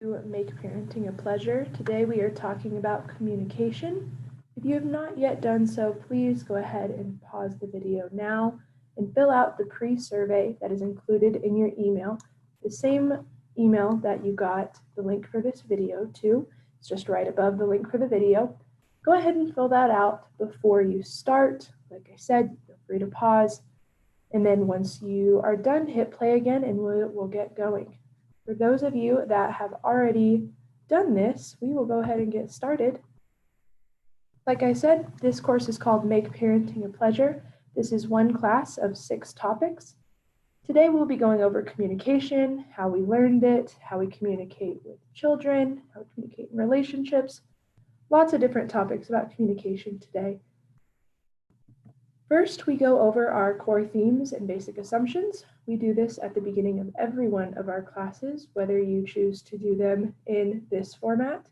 To Make Parenting a Pleasure. Today we are talking about communication. If you have not yet done so, please go ahead and pause the video now and fill out the pre-survey that is included in your email. The same email that you got the link for this video to. It's just right above the link for the video. Go ahead and fill that out before you start. Like I said, feel free to pause. And then once you are done, hit play again and we'll get going. For those of you that have already done this, we will go ahead and get started. Like I said, this course is called Make Parenting a Pleasure. This is one class of 6 topics. Today we'll be going over communication, how we learned it, how we communicate with children, how we communicate in relationships, lots of different topics about communication today. First, we go over our core themes and basic assumptions. We do this at the beginning of every one of our classes, whether you choose to do them in this format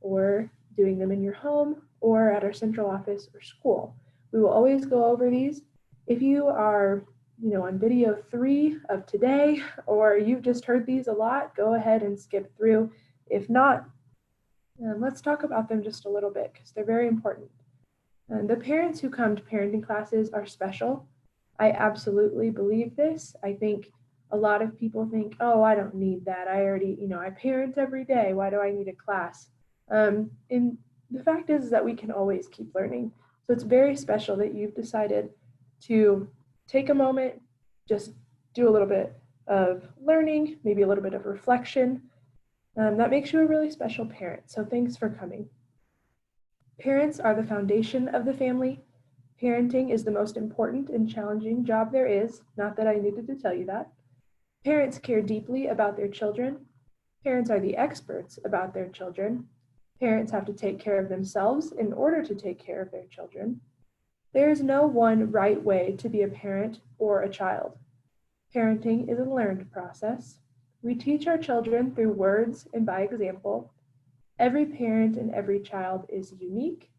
or doing them in your home or at our central office or school. We will always go over these. If you are on video 3 of today, or you've just heard these a lot, go ahead and skip through. If not, let's talk about them just a little bit because they're very important. The parents who come to parenting classes are special. I absolutely believe this. I think a lot of people think, oh, I don't need that. I already, I parent every day. Why do I need a class? And the fact is that we can always keep learning. So it's very special that you've decided to take a moment, just do a little bit of learning, maybe a little bit of reflection. That makes you a really special parent. So thanks for coming. Parents are the foundation of the family. Parenting is the most important and challenging job there is, not that I needed to tell you that. Parents care deeply about their children. Parents are the experts about their children. Parents have to take care of themselves in order to take care of their children. There is no one right way to be a parent or a child. Parenting is a learned process. We teach our children through words and by example. Every parent and every child is unique.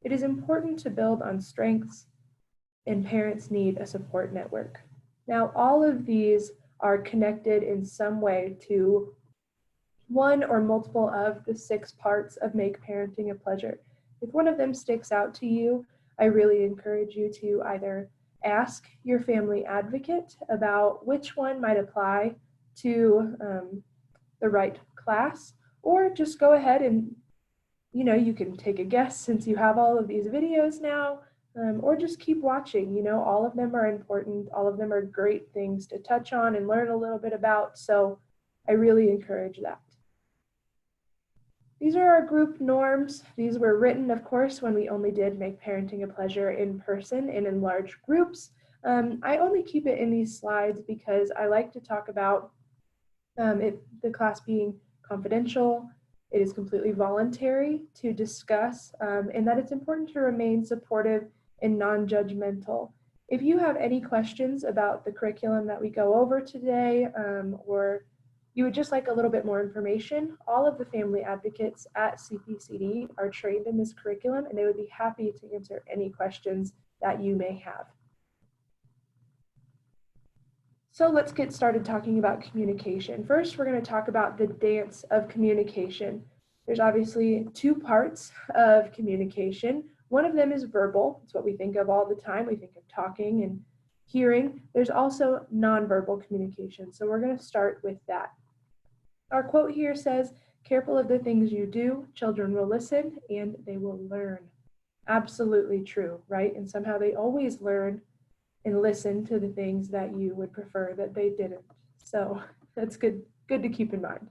It is important to build on strengths, and parents need a support network. Now, all of these are connected in some way to one or multiple of the 6 parts of Make Parenting a Pleasure. If one of them sticks out to you, I really encourage you to either ask your family advocate about which one might apply to the right class, or just go ahead and, you can take a guess since you have all of these videos now, or just keep watching. All of them are important. All of them are great things to touch on and learn a little bit about. So I really encourage that. These are our group norms. These were written, of course, when we only did Make Parenting a Pleasure in person and in large groups. I only keep it in these slides because I like to talk about the class being confidential. It is completely voluntary to discuss, and that it's important to remain supportive and non-judgmental. If you have any questions about the curriculum that we go over today, or you would just like a little bit more information, all of the family advocates at CPCD are trained in this curriculum, and they would be happy to answer any questions that you may have. So let's get started talking about communication. First, we're going to talk about the dance of communication. There's obviously 2 parts of communication. One of them is verbal. It's what we think of all the time. We think of talking and hearing. There's also nonverbal communication. So we're going to start with that. Our quote here says, "Careful of the things you do, children will listen and they will learn." Absolutely true, right? And somehow they always learn and listen to the things that you would prefer that they didn't. So that's good to keep in mind.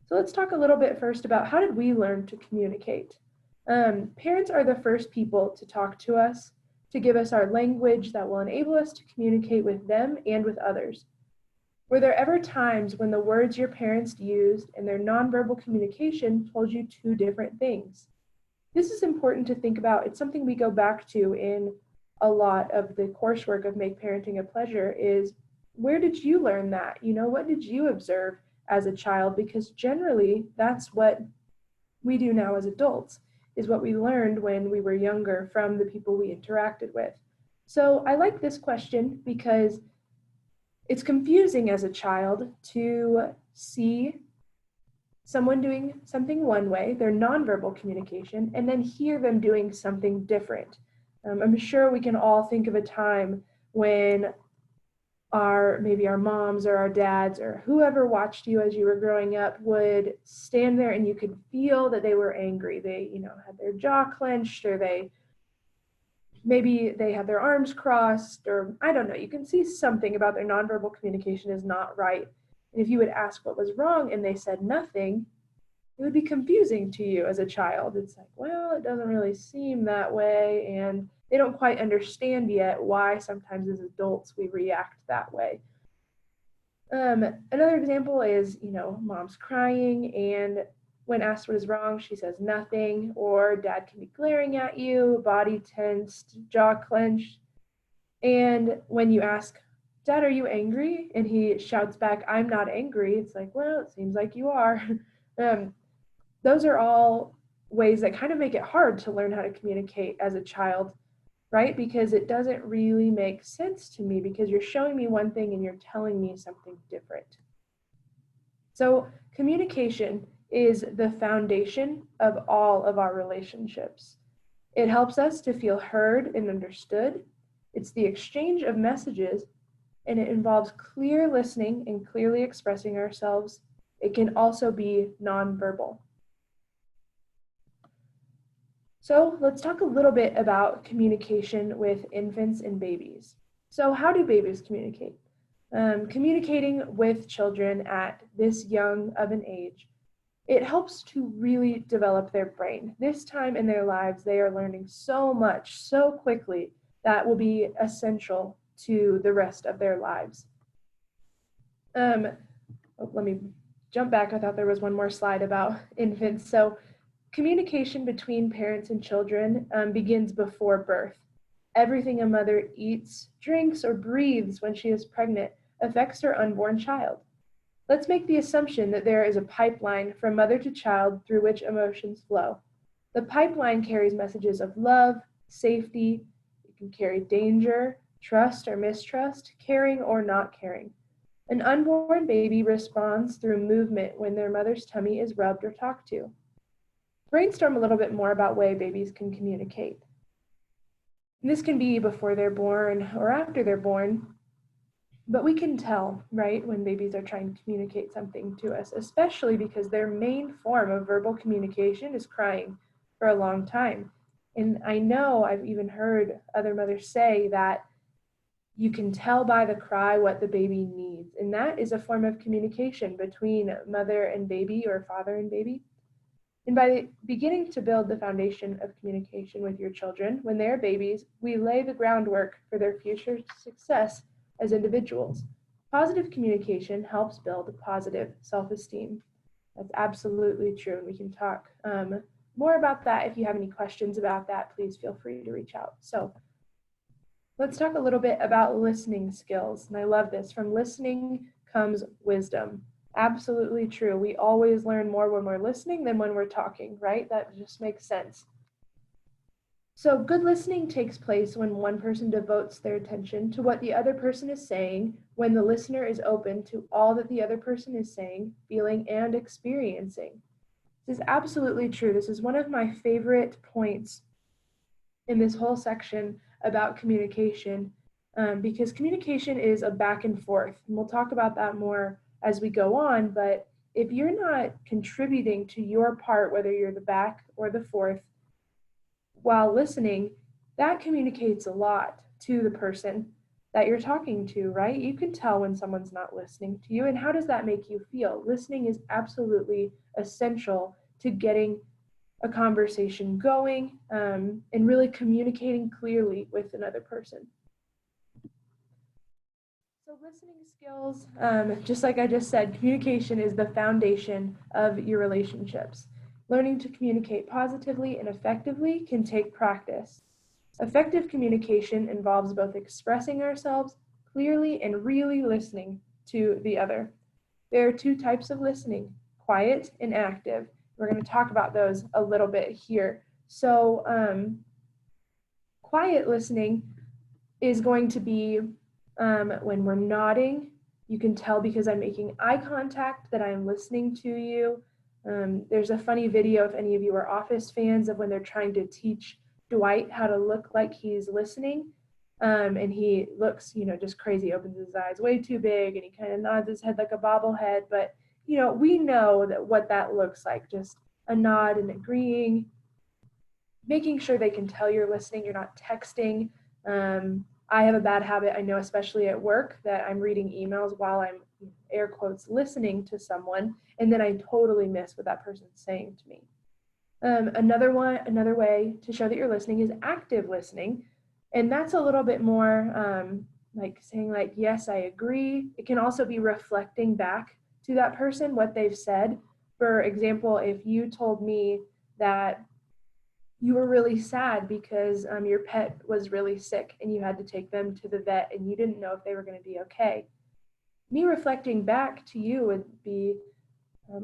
So let's talk a little bit first about how did we learn to communicate. Parents are the first people to talk to us, to give us our language that will enable us to communicate with them and with others. Were there ever times when the words your parents used in their nonverbal communication told you 2 different things? This is important to think about. It's something we go back to in a lot of the coursework of Make Parenting a Pleasure is, where did you learn that? What did you observe as a child? Because generally that's what we do now as adults, is what we learned when we were younger from the people we interacted with. So I like this question because it's confusing as a child to see someone doing something one way, their nonverbal communication, and then hear them doing something different. I'm sure we can all think of a time when maybe our moms or our dads or whoever watched you as you were growing up would stand there and you could feel that they were angry. They, had their jaw clenched, or maybe they had their arms crossed, or I don't know. You can see something about their nonverbal communication is not right. And if you would ask what was wrong and they said nothing, it would be confusing to you as a child. It's like, well, it doesn't really seem that way. And they don't quite understand yet why sometimes as adults we react that way. Another example is, mom's crying, and when asked what is wrong, she says nothing, or dad can be glaring at you, body tensed, jaw clenched. And when you ask, Dad, are you angry? And he shouts back, I'm not angry. It's like, well, it seems like you are. Those are all ways that kind of make it hard to learn how to communicate as a child, right? Because it doesn't really make sense to me, because you're showing me one thing and you're telling me something different. So communication is the foundation of all of our relationships. It helps us to feel heard and understood. It's the exchange of messages, and it involves clear listening and clearly expressing ourselves. It can also be nonverbal. So let's talk a little bit about communication with infants and babies. So how do babies communicate? Communicating with children at this young of an age, it helps to really develop their brain. This time in their lives, they are learning so much so quickly that will be essential to the rest of their lives. Let me jump back. I thought there was one more slide about infants. So communication between parents and children begins before birth. Everything a mother eats, drinks, or breathes when she is pregnant affects her unborn child. Let's make the assumption that there is a pipeline from mother to child through which emotions flow. The pipeline carries messages of love, safety. It can carry danger, trust or mistrust, caring or not caring. An unborn baby responds through movement when their mother's tummy is rubbed or talked to. Brainstorm a little bit more about ways babies can communicate. And this can be before they're born or after they're born, but we can tell, right, when babies are trying to communicate something to us, especially because their main form of verbal communication is crying for a long time. And I know I've even heard other mothers say that you can tell by the cry what the baby needs. And that is a form of communication between mother and baby, or father and baby. And by beginning to build the foundation of communication with your children when they're babies, we lay the groundwork for their future success as individuals. Positive communication helps build positive self-esteem. That's absolutely true. And we can talk more about that. If you have any questions about that, please feel free to reach out. So let's talk a little bit about listening skills. And I love this. From listening comes wisdom. Absolutely true. We always learn more when we're listening than when we're talking, right? That just makes sense. So good listening takes place when one person devotes their attention to what the other person is saying, when the listener is open to all that the other person is saying, feeling, and experiencing. This is absolutely true. This is one of my favorite points in this whole section about communication, because communication is a back and forth. And we'll talk about that more as we go on, but if you're not contributing to your part, whether you're the back or the forth, while listening, that communicates a lot to the person that you're talking to, right? You can tell when someone's not listening to you. And how does that make you feel? Listening is absolutely essential to getting a conversation going and really communicating clearly with another person. So listening skills, just like I just said, communication is the foundation of your relationships. Learning to communicate positively and effectively can take practice. Effective communication involves both expressing ourselves clearly and really listening to the other. There are two types of listening, quiet and active. We're going to talk about those a little bit here. So quiet listening is going to be when we're nodding. You can tell because I'm making eye contact that I'm listening to you. There's a funny video, if any of you are Office fans, of when they're trying to teach Dwight how to look like he's listening. And he looks, just crazy, opens his eyes way too big, and he kind of nods his head like a bobblehead. But, we know that what that looks like, just a nod and agreeing, making sure they can tell you're listening, you're not texting. I have a bad habit, I know, especially at work, that I'm reading emails while I'm, air quotes, listening to someone, and then I totally miss what that person's saying to me. Another way to show that you're listening is active listening. And that's a little bit more like saying like, yes, I agree. It can also be reflecting back to that person what they've said. For example, if you told me that you were really sad because your pet was really sick and you had to take them to the vet and you didn't know if they were going to be okay. Me reflecting back to you would be,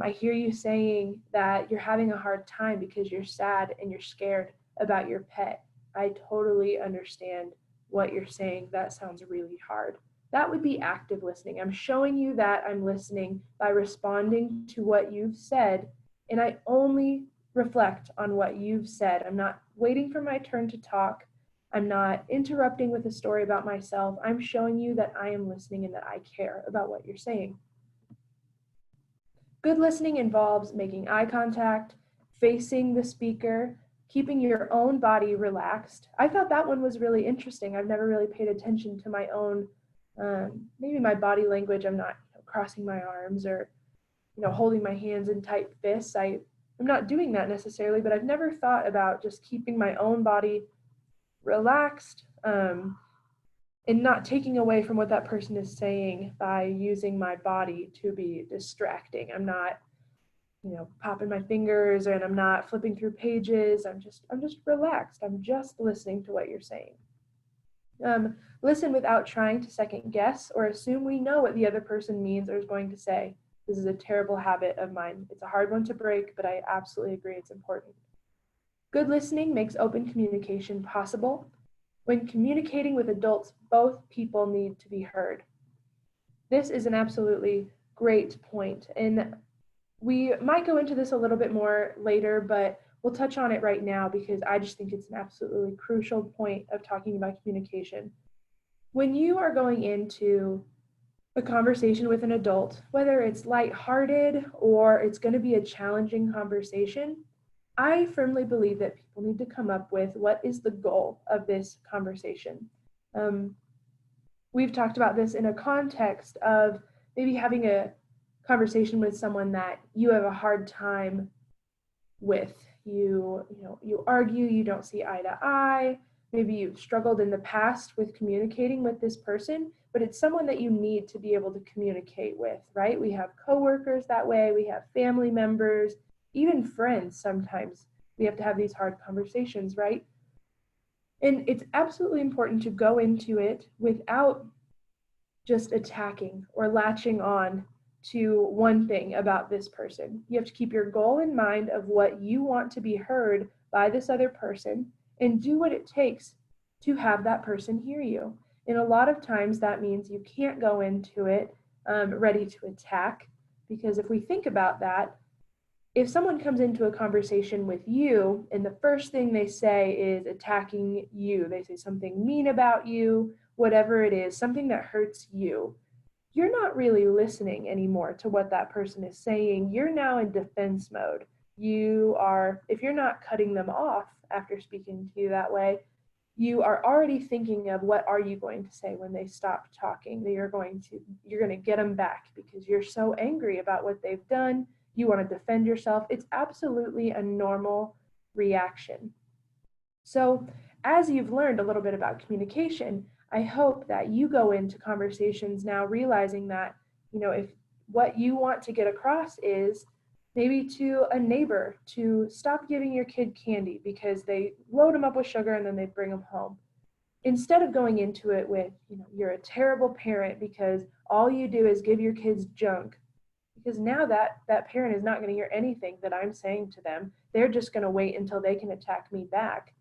I hear you saying that you're having a hard time because you're sad and you're scared about your pet. I totally understand what you're saying. That sounds really hard. That would be active listening. I'm showing you that I'm listening by responding to what you've said, and I only reflect on what you've said. I'm not waiting for my turn to talk. I'm not interrupting with a story about myself. I'm showing you that I am listening and that I care about what you're saying. Good listening involves making eye contact, facing the speaker, keeping your own body relaxed. I thought that one was really interesting. I've never really paid attention to my own, maybe my body language. I'm not crossing my arms or, holding my hands in tight fists. I'm not doing that necessarily, but I've never thought about just keeping my own body relaxed and not taking away from what that person is saying by using my body to be distracting. I'm not, popping my fingers, and I'm not flipping through pages. I'm just relaxed. I'm just listening to what you're saying. Listen without trying to second guess or assume we know what the other person means or is going to say. This is a terrible habit of mine. It's a hard one to break, but I absolutely agree it's important. Good listening makes open communication possible. When communicating with adults, both people need to be heard. This is an absolutely great point, and we might go into this a little bit more later, but we'll touch on it right now because I just think it's an absolutely crucial point of talking about communication. When you are going into a conversation with an adult, whether it's lighthearted or it's going to be a challenging conversation, I firmly believe that people need to come up with what is the goal of this conversation. We've talked about this in a context of maybe having a conversation with someone that you have a hard time with. You argue, you don't see eye to eye. Maybe you've struggled in the past with communicating with this person, but it's someone that you need to be able to communicate with, right? We have coworkers that way, we have family members, even friends sometimes. We have to have these hard conversations, right? And it's absolutely important to go into it without just attacking or latching on to one thing about this person. You have to keep your goal in mind of what you want to be heard by this other person and do what it takes to have that person hear you. And a lot of times that means you can't go into it ready to attack, because if we think about that, if someone comes into a conversation with you and the first thing they say is attacking you, they say something mean about you, whatever it is, something that hurts you, you're not really listening anymore to what that person is saying. You're now in defense mode. If you're not cutting them off after speaking to you that way, you are already thinking of what are you going to say when they stop talking. That you're going to get them back because you're so angry about what they've done. You want to defend yourself. It's absolutely a normal reaction. So as you've learned a little bit about communication, I hope that you go into conversations now realizing that, if what you want to get across is maybe to a neighbor to stop giving your kid candy because they load them up with sugar and then they bring them home. Instead of going into it with, you're a terrible parent because all you do is give your kids junk, because now that parent is not going to hear anything that I'm saying to them. They're just going to wait until they can attack me back.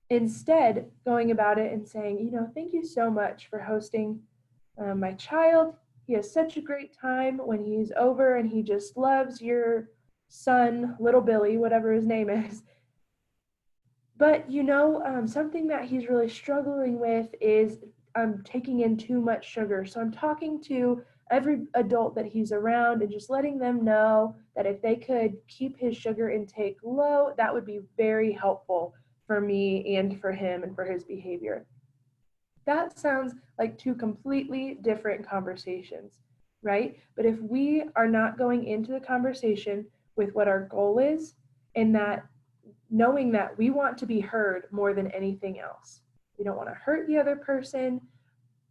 Instead, going about it and saying, thank you so much for hosting my child. He has such a great time when he's over and he just loves your son, little Billy, whatever his name is. But something that he's really struggling with is taking in too much sugar. So I'm talking to every adult that he's around and just letting them know that if they could keep his sugar intake low, that would be very helpful for me and for him and for his behavior. That sounds like two completely different conversations, right? But if we are not going into the conversation with what our goal is, and that knowing that we want to be heard more than anything else, we don't want to hurt the other person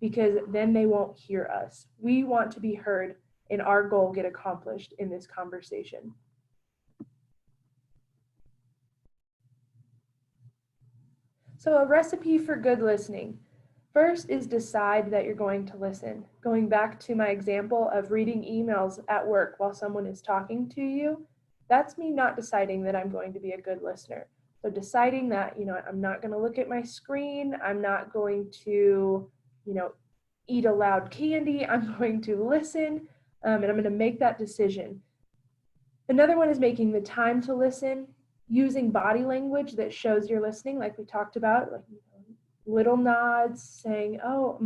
because then they won't hear us. We want to be heard and our goal get accomplished in this conversation. So a recipe for good listening. First is decide that you're going to listen. Going back to my example of reading emails at work while someone is talking to you, that's me not deciding that I'm going to be a good listener. So deciding that, I'm not going to look at my screen, I'm not going to, eat a loud candy, I'm going to listen, and I'm going to make that decision. Another one is making the time to listen, using body language that shows you're listening, like we talked about, like little nods, saying, oh,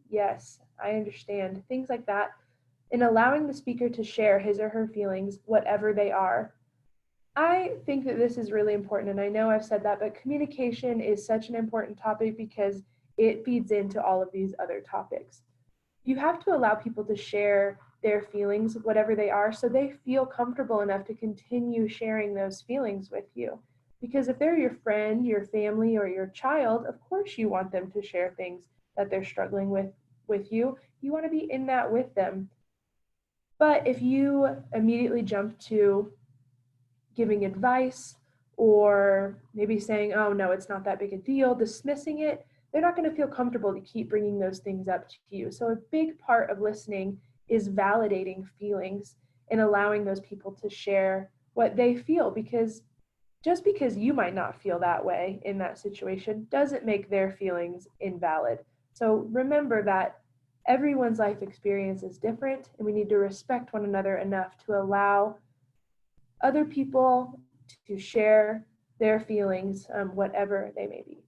yes, I understand, things like that, and allowing the speaker to share his or her feelings, whatever they are. I think that this is really important, and I know I've said that, but communication is such an important topic because it feeds into all of these other topics. You have to allow people to share their feelings, whatever they are, so they feel comfortable enough to continue sharing those feelings with you. Because if they're your friend, your family, or your child, of course you want them to share things that they're struggling with you. You want to be in that with them. But if you immediately jump to giving advice or maybe saying, oh no, it's not that big a deal, dismissing it, they're not going to feel comfortable to keep bringing those things up to you. So a big part of listening is validating feelings and allowing those people to share what they feel, because just because you might not feel that way in that situation doesn't make their feelings invalid. So remember that everyone's life experience is different, and we need to respect one another enough to allow other people to share their feelings, whatever they may be.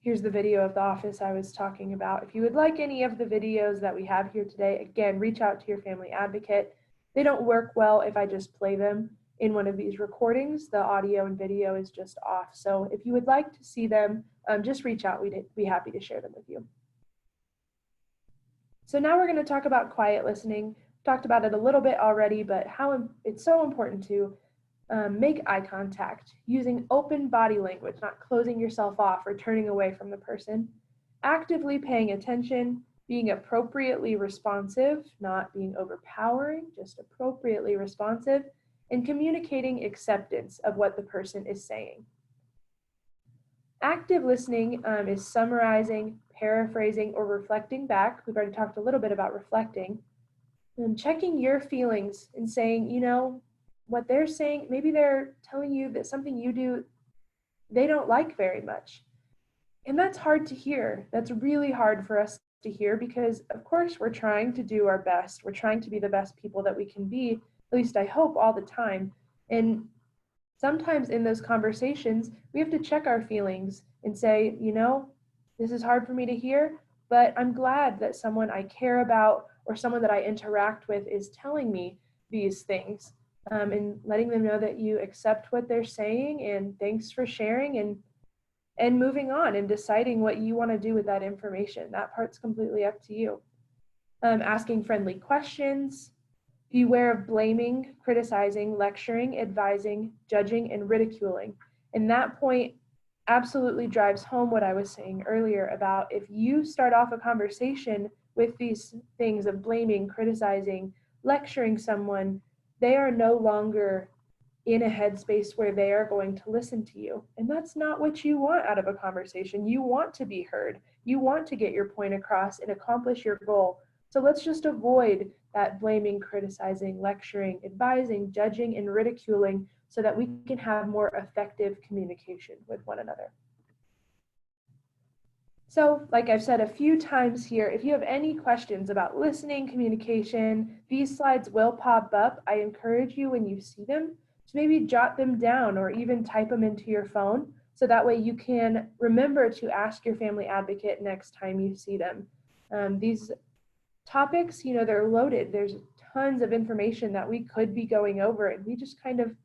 Here's the video of the office I was talking about. If you would like any of the videos that we have here today, again, reach out to your family advocate. They don't work well if I just play them in one of these recordings. The audio and video is just off. So if you would like to see them, just reach out. We'd be happy to share them with you. So now we're going to talk about quiet listening. Talked about it a little bit already, but how it's so important to make eye contact, using open body language, not closing yourself off or turning away from the person, actively paying attention, being appropriately responsive, not being overpowering, just appropriately responsive, and communicating acceptance of what the person is saying. Active listening is summarizing, paraphrasing, or reflecting back. We've already talked a little bit about reflecting. And checking your feelings and saying, what they're saying, maybe they're telling you that something you do they don't like very much. And that's hard to hear. That's really hard for us to hear because, of course, we're trying to do our best. We're trying to be the best people that we can be, at least I hope, all the time. And sometimes in those conversations, we have to check our feelings and say, this is hard for me to hear, but I'm glad that someone I care about or someone that I interact with is telling me these things, and letting them know that you accept what they're saying and thanks for sharing, and moving on and deciding what you want to do with that information. That part's completely up to you. Asking friendly questions. Beware of blaming, criticizing, lecturing, advising, judging, and ridiculing. And that point absolutely drives home what I was saying earlier about if you start off a conversation with these things of blaming, criticizing, lecturing someone, they are no longer in a headspace where they are going to listen to you. And that's not what you want out of a conversation. You want to be heard. You want to get your point across and accomplish your goal. So let's just avoid that blaming, criticizing, lecturing, advising, judging, and ridiculing so that we can have more effective communication with one another. So, like I've said a few times here, if you have any questions about listening, communication, these slides will pop up. I encourage you when you see them to maybe jot them down or even type them into your phone so that way you can remember to ask your family advocate next time you see them. These topics, they're loaded. There's tons of information that we could be going over, and we just kind of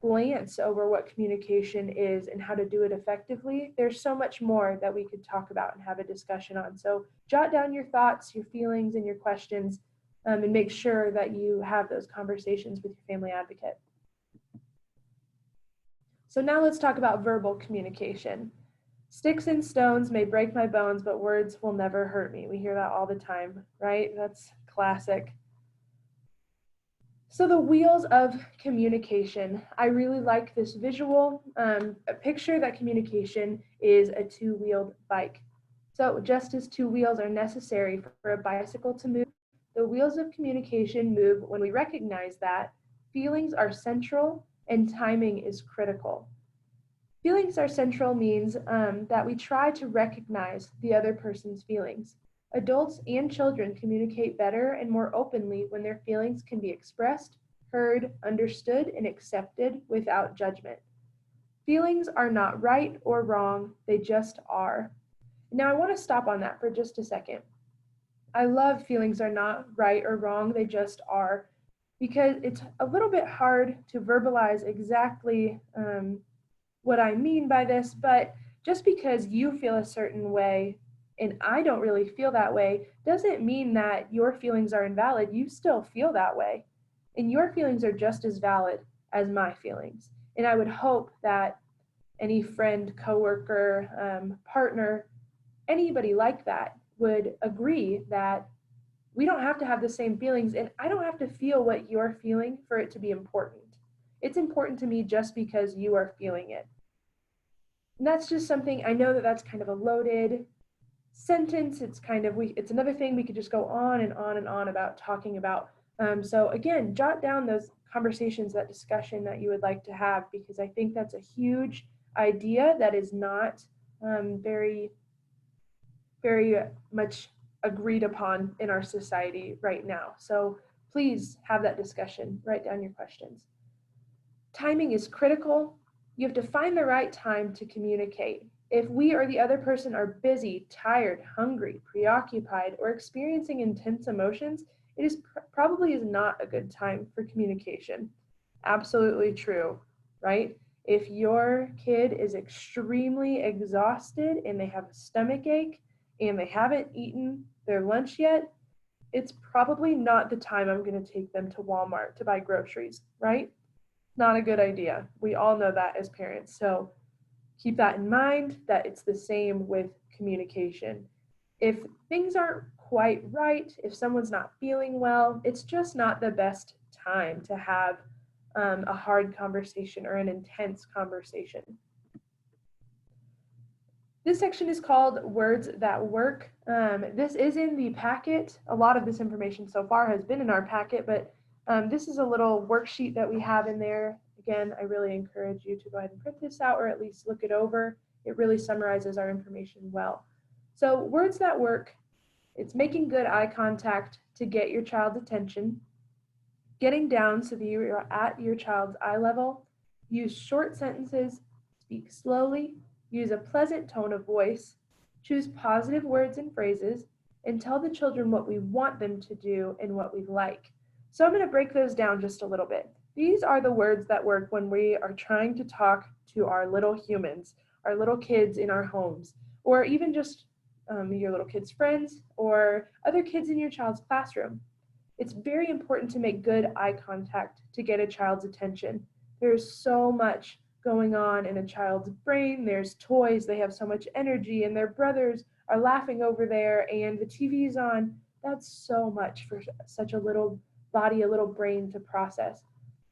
glance over what communication is and how to do it effectively. There's so much more that we could talk about and have a discussion on. So jot down your thoughts, your feelings, and your questions, and make sure that you have those conversations with your family advocate. So now let's talk about verbal communication. Sticks and stones may break my bones, but words will never hurt me. We hear that all the time, right? That's classic. So the wheels of communication. I really like this visual. A picture that communication is a two-wheeled bike. So just as two wheels are necessary for a bicycle to move, the wheels of communication move when we recognize that feelings are central and timing is critical. Feelings are central means that we try to recognize the other person's feelings. Adults and children communicate better and more openly when their feelings can be expressed, heard, understood, and accepted without judgment. Feelings are not right or wrong, they just are. Now, I want to stop on that for just a second. I love feelings are not right or wrong, they just are, because it's a little bit hard to verbalize exactly what I mean by this, but just because you feel a certain way and I don't really feel that way doesn't mean that your feelings are invalid. You still feel that way. And your feelings are just as valid as my feelings. And I would hope that any friend, coworker, partner, anybody like that would agree that we don't have to have the same feelings and I don't have to feel what you're feeling for it to be important. It's important to me just because you are feeling it. And that's just something, I know that that's kind of a loaded sentence. It's another thing we could just go on and on and on about talking about. So again, jot down those conversations, that discussion that you would like to have, because I think that's a huge idea that is not very, very much agreed upon in our society right now. So please have that discussion, write down your questions. Timing is critical. You have to find the right time to communicate. If we or the other person are busy, tired, hungry, preoccupied, or experiencing intense emotions, it is probably is not a good time for communication. Absolutely true, right? If your kid is extremely exhausted and they have a stomach ache and they haven't eaten their lunch yet, it's probably not the time I'm going to take them to Walmart to buy groceries, right? Not a good idea. We all know that as parents. So keep that in mind, that it's the same with communication. If things aren't quite right, if someone's not feeling well, it's just not the best time to have a hard conversation or an intense conversation. This section is called Words That Work. This is in the packet. A lot of this information so far has been in our packet, but this is a little worksheet that we have in there. Again, I really encourage you to go ahead and print this out or at least look it over. It really summarizes our information well. So words that work, it's making good eye contact to get your child's attention, getting down so that you're at your child's eye level, use short sentences, speak slowly, use a pleasant tone of voice, choose positive words and phrases, and tell the children what we want them to do and what we like. So I'm going to break those down just a little bit. These are the words that work when we are trying to talk to our little humans, our little kids in our homes, or even just your little kids' friends or other kids in your child's classroom. It's very important to make good eye contact to get a child's attention. There's so much going on in a child's brain. There's toys, they have so much energy, and their brothers are laughing over there, and the TV's on. That's so much for such a little body, a little brain to process.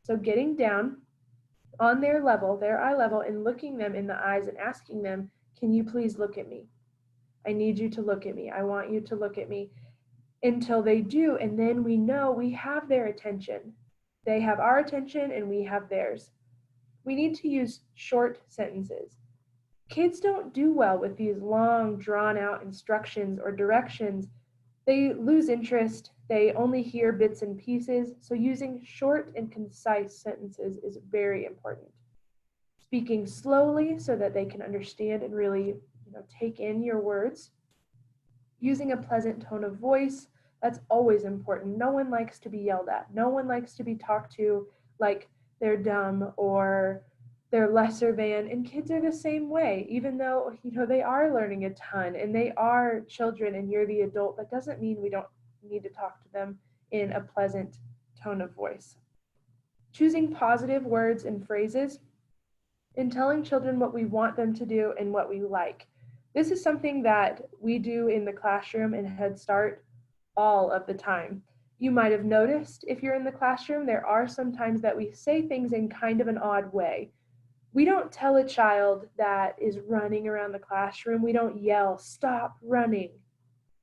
So getting down on their level, their eye level, and looking them in the eyes and asking them, can you please look at me? I need you to look at me. I want you to look at me. Until they do, and then we know we have their attention. They have our attention and we have theirs. We need to use short sentences. Kids don't do well with these long, drawn out instructions or directions. They lose interest, they only hear bits and pieces, so using short and concise sentences is very important. Speaking slowly so that they can understand and really take in your words. Using a pleasant tone of voice, that's always important. No one likes to be yelled at. No one likes to be talked to like they're dumb or they're lesser than. And kids are the same way, even though they are learning a ton and they are children and you're the adult. That doesn't mean we don't need to talk to them in a pleasant tone of voice. Choosing positive words and phrases and telling children what we want them to do and what we like. This is something that we do in the classroom in Head Start all of the time. You might have noticed if you're in the classroom, there are some times that we say things in kind of an odd way. We don't tell a child that is running around the classroom, we don't yell, "Stop running."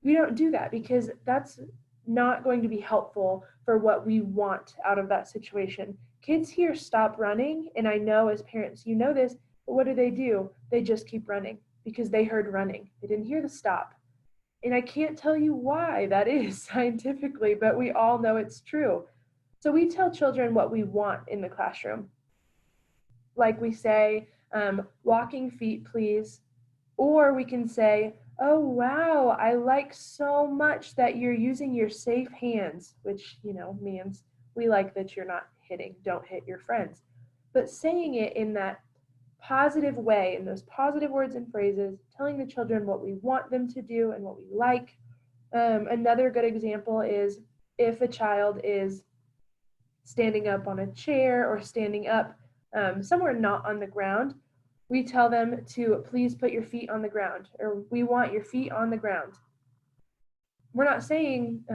We don't do that because that's not going to be helpful for what we want out of that situation. Kids hear "stop running," and I know as parents you know this, but what do? They just keep running because they heard running. They didn't hear the stop. And I can't tell you why that is scientifically, but we all know it's true. So we tell children what we want in the classroom. Like we say, "Walking feet, please." Or we can say, "Oh, wow, I like so much that you're using your safe hands," which, means we like that you're not hitting. Don't hit your friends. But saying it in that positive way, in those positive words and phrases, telling the children what we want them to do and what we like. Another good example is if a child is standing up on a chair or standing up somewhere not on the ground, we tell them to please put your feet on the ground, or we want your feet on the ground. We're not saying,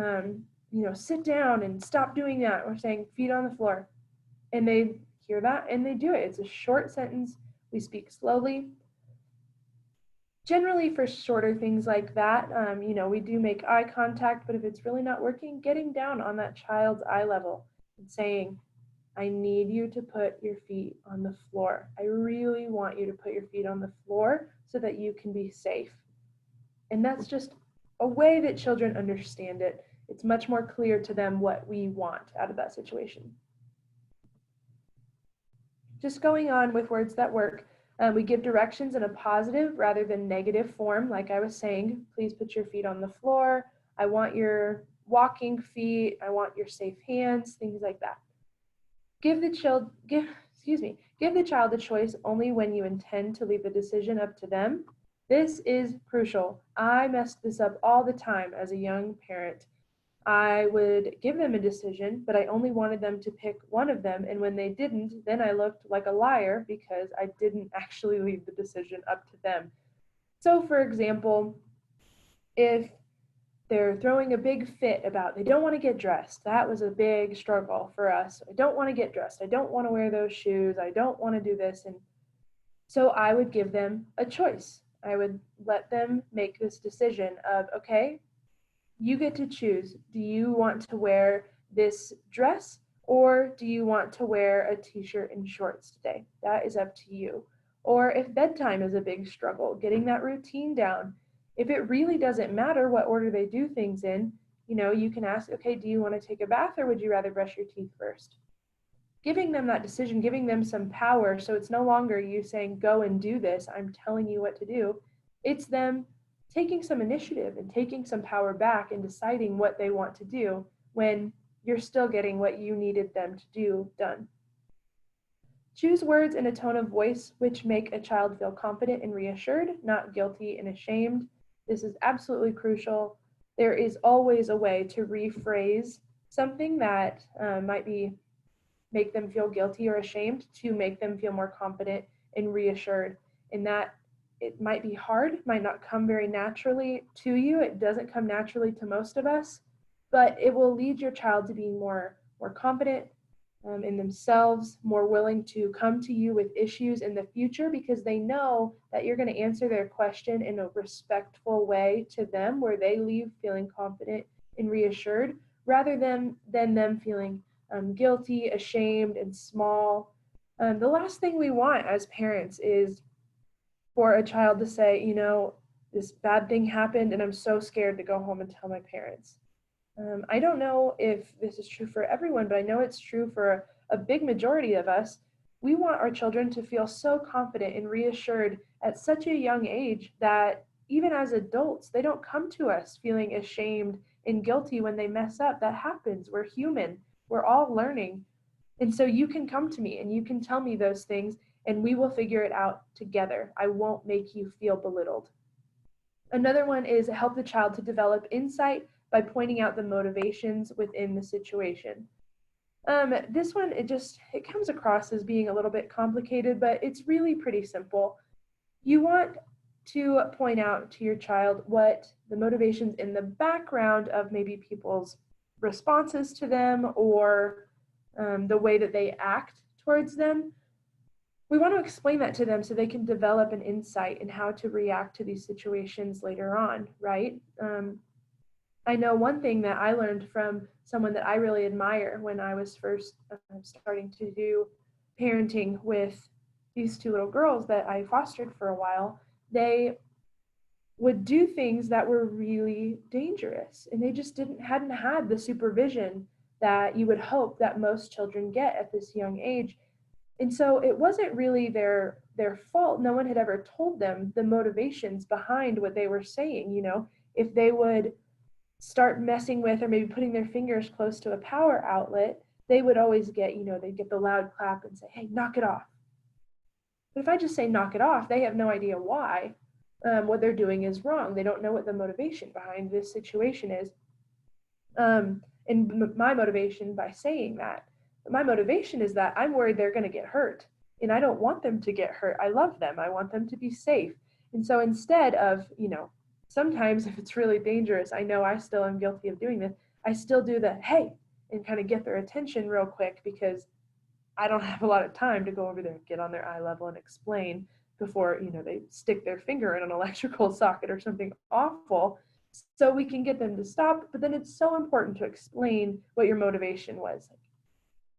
sit down and stop doing that. We're saying feet on the floor. And they hear that and they do it. It's a short sentence. We speak slowly. Generally for shorter things like that, we do make eye contact, but if it's really not working, getting down on that child's eye level and saying, "I need you to put your feet on the floor. I really want you to put your feet on the floor so that you can be safe." And that's just a way that children understand it. It's much more clear to them what we want out of that situation. Just going on with words that work, we give directions in a positive rather than negative form. Like I was saying, please put your feet on the floor. I want your walking feet. I want your safe hands, things like that. Give the child a choice only when you intend to leave the decision up to them. This is crucial. I messed this up all the time as a young parent. I would give them a decision, but I only wanted them to pick one of them, and when they didn't, then I looked like a liar because I didn't actually leave the decision up to them. So for example, if they're throwing a big fit about they don't want to get dressed. That was a big struggle for us. I don't want to get dressed. I don't want to wear those shoes. I don't want to do this. And so I would give them a choice. I would let them make this decision of, okay, you get to choose. Do you want to wear this dress or do you want to wear a t-shirt and shorts today? That is up to you. Or if bedtime is a big struggle, getting that routine down. If it really doesn't matter what order they do things in, you can ask, okay, do you want to take a bath or would you rather brush your teeth first? Giving them that decision, giving them some power, so it's no longer you saying, go and do this, I'm telling you what to do. It's them taking some initiative and taking some power back and deciding what they want to do when you're still getting what you needed them to do done. Choose words in a tone of voice which make a child feel confident and reassured, not guilty and ashamed. This is absolutely crucial. There is always a way to rephrase something that might make them feel guilty or ashamed to make them feel more confident and reassured. And that it might be hard, might not come very naturally to you. It doesn't come naturally to most of us, but it will lead your child to being more confident in themselves, more willing to come to you with issues in the future because they know that you're going to answer their question in a respectful way to them where they leave feeling confident and reassured rather than them feeling guilty, ashamed, and small. The last thing we want as parents is for a child to say, this bad thing happened and I'm so scared to go home and tell my parents. I don't know if this is true for everyone, but I know it's true for a big majority of us. We want our children to feel so confident and reassured at such a young age that even as adults, they don't come to us feeling ashamed and guilty when they mess up. That happens. We're human. We're all learning. And so you can come to me and you can tell me those things and we will figure it out together. I won't make you feel belittled. Another one is help the child to develop insight by pointing out the motivations within the situation. This one, it comes across as being a little bit complicated, but it's really pretty simple. You want to point out to your child what the motivations in the background of maybe people's responses to them or the way that they act towards them. We want to explain that to them so they can develop an insight in how to react to these situations later on, right? I know one thing that I learned from someone that I really admire when I was first starting to do parenting with these two little girls that I fostered for a while. They would do things that were really dangerous, and they just hadn't had the supervision that you would hope that most children get at this young age. And so it wasn't really their fault. No one had ever told them the motivations behind what they were saying. If they would start messing with or maybe putting their fingers close to a power outlet, they would always get, they'd get the loud clap and say, hey, knock it off. But if I just say knock it off, they have no idea why. What they're doing is wrong. They don't know what the motivation behind this situation is. And my motivation by saying that, my motivation is that I'm worried they're going to get hurt. And I don't want them to get hurt. I love them. I want them to be safe. And so instead of, sometimes if it's really dangerous, I know I still am guilty of doing this. I still do the, hey, and kind of get their attention real quick because I don't have a lot of time to go over there and get on their eye level and explain before, they stick their finger in an electrical socket or something awful. So we can get them to stop. But then it's so important to explain what your motivation was.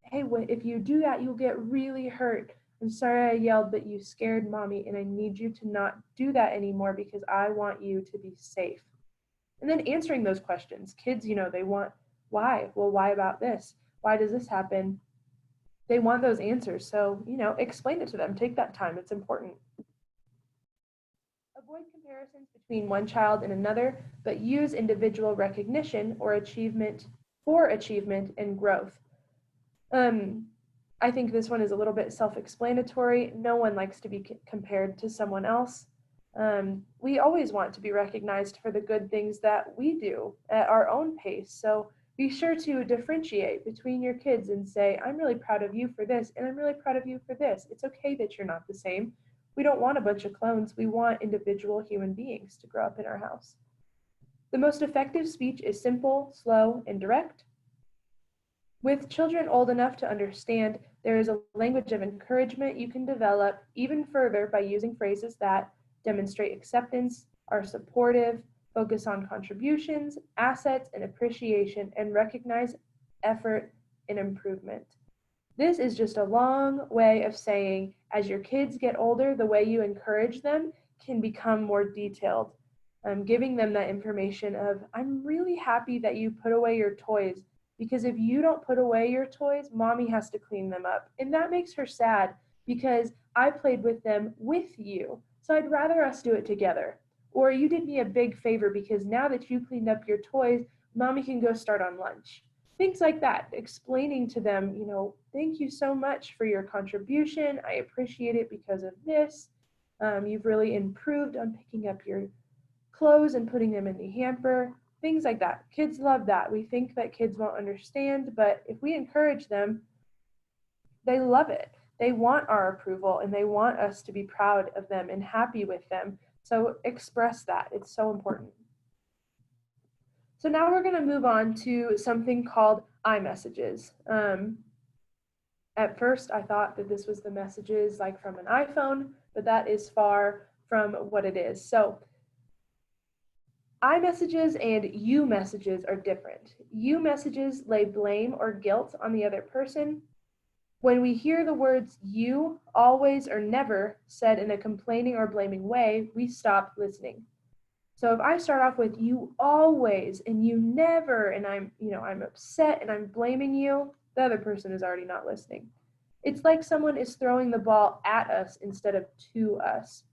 Hey, if you do that, you'll get really hurt. I'm sorry I yelled, but you scared mommy, and I need you to not do that anymore because I want you to be safe. And then answering those questions. Kids, they want, why? Well, why about this? Why does this happen? They want those answers. So, explain it to them. Take that time. It's important. Avoid comparisons between one child and another, but use individual recognition or achievement for achievement and growth. I think this one is a little bit self-explanatory. No one likes to be compared to someone else. We always want to be recognized for the good things that we do at our own pace. So be sure to differentiate between your kids and say, I'm really proud of you for this, and I'm really proud of you for this. It's okay that you're not the same. We don't want a bunch of clones. We want individual human beings to grow up in our house. The most effective speech is simple, slow, and direct. With children old enough to understand, there is a language of encouragement you can develop even further by using phrases that demonstrate acceptance, are supportive, focus on contributions, assets, and appreciation, and recognize effort and improvement. This is just a long way of saying, as your kids get older, the way you encourage them can become more detailed. Giving them that information of, I'm really happy that you put away your toys, because if you don't put away your toys, mommy has to clean them up. And that makes her sad because I played with them with you. So I'd rather us do it together. Or you did me a big favor because now that you cleaned up your toys, mommy can go start on lunch. Things like that, explaining to them, thank you so much for your contribution. I appreciate it because of this. You've really improved on picking up your clothes and putting them in the hamper. Things like that. Kids love that. We think that kids won't understand, but if we encourage them, they love it. They want our approval and they want us to be proud of them and happy with them. So express that. It's so important. So now we're going to move on to something called iMessages. At first, I thought that this was the messages like from an iPhone, but that is far from what it is. So iMessages and you messages are different. You messages lay blame or guilt on the other person. When we hear the words you, always, or never said in a complaining or blaming way, we stop listening. So if I start off with you always and you never, and I'm upset and I'm blaming you, the other person is already not listening. It's like someone is throwing the ball at us instead of to us.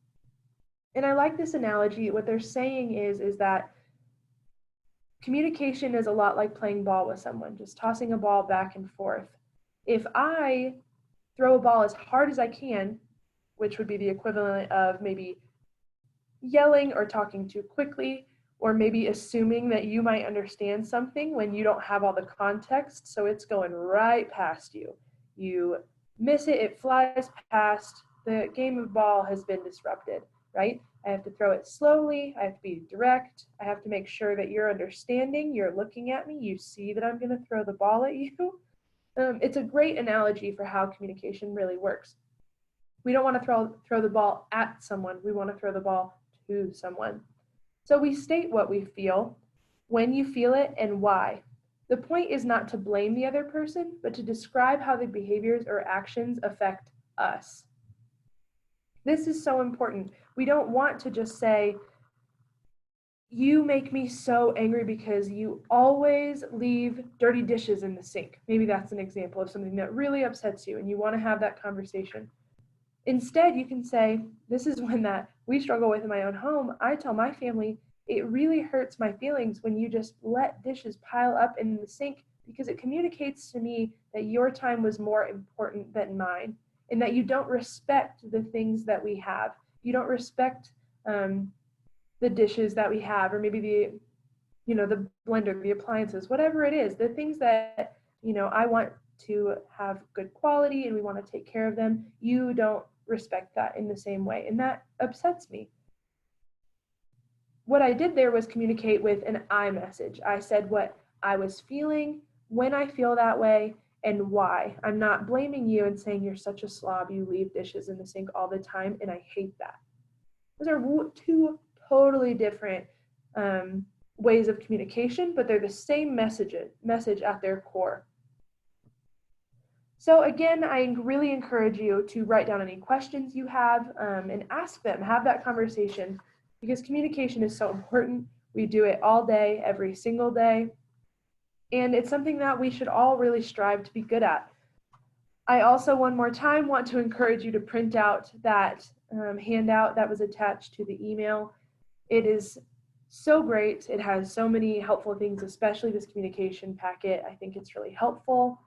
And I like this analogy. What they're saying is that communication is a lot like playing ball with someone, just tossing a ball back and forth. If I throw a ball as hard as I can, which would be the equivalent of maybe yelling or talking too quickly, or maybe assuming that you might understand something when you don't have all the context, so it's going right past you. You miss it, it flies past, the game of ball has been disrupted, right? I have to throw it slowly, I have to be direct, I have to make sure that you're understanding, you're looking at me, you see that I'm going to throw the ball at you. It's a great analogy for how communication really works. We don't want to throw the ball at someone, we want to throw the ball to someone. So we state what we feel, when you feel it, and why. The point is not to blame the other person, but to describe how the behaviors or actions affect us. This is so important. We don't want to just say, you make me so angry because you always leave dirty dishes in the sink. Maybe that's an example of something that really upsets you and you want to have that conversation. Instead, you can say, this is one that we struggle with in my own home. I tell my family, it really hurts my feelings when you just let dishes pile up in the sink because it communicates to me that your time was more important than mine and that you don't respect the things that we have. You don't respect the dishes that we have, or maybe the blender, the appliances, whatever it is, the things that, I want to have good quality and we want to take care of them. You don't respect that in the same way, and that upsets me. What I did there was communicate with an I message. I said what I was feeling, when I feel that way, and why. I'm not blaming you and saying you're such a slob, you leave dishes in the sink all the time, and I hate that. Those are two totally different ways of communication, but they're the same message at their core. So again, I really encourage you to write down any questions you have and ask them, have that conversation, because communication is so important. We do it all day, every single day, and it's something that we should all really strive to be good at. I also, one more time, want to encourage you to print out that handout that was attached to the email. It is so great. It has so many helpful things, especially this communication packet. I think it's really helpful.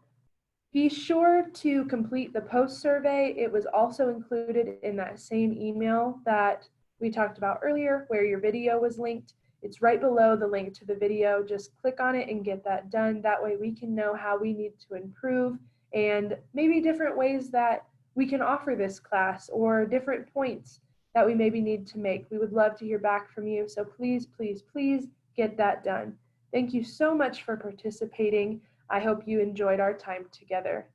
Be sure to complete the post survey. It was also included in that same email that we talked about earlier, where your video was linked. It's right below the link to the video. Just click on it and get that done. That way we can know how we need to improve and maybe different ways that we can offer this class or different points that we maybe need to make. We would love to hear back from you. So please, please, please get that done. Thank you so much for participating. I hope you enjoyed our time together.